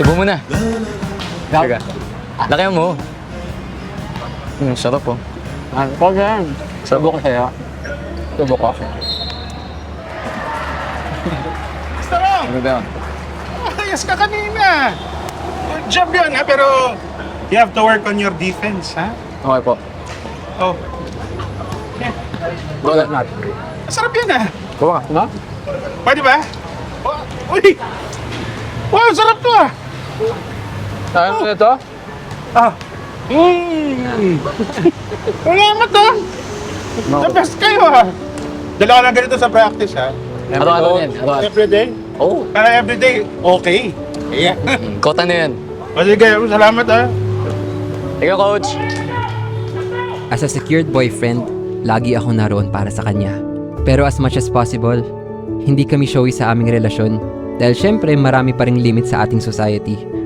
Subo mo na. Teka. Laki mo. Sarap po. Pag yan. Subo ko sa'yo. Subo ko. Sarap! Ano ba yun? Ayos ka kanina. Good job yun, ha? Pero you have to work on your defense, ha? Okay po. Oh, Go na. masarap yun, ha? Kuha ka. Ano? Pwede ba? Oh, uy! Wow, sarap to, ah! Ayaw mo ito? Ah! Salamat, ah! The best kayo, ha? Dala ka na ganito sa practice, ha? Araw-araw yan. Araw-araw. Everyday? Oo. Para everyday, okay. Yeah. Kota na yan. O sige, salamat, ha? Ikaw, coach. As a secured boyfriend, lagi ako naroon para sa kanya. Pero as much as possible, hindi kami showy sa aming relasyon dahil syempre marami pa ring limit sa ating society.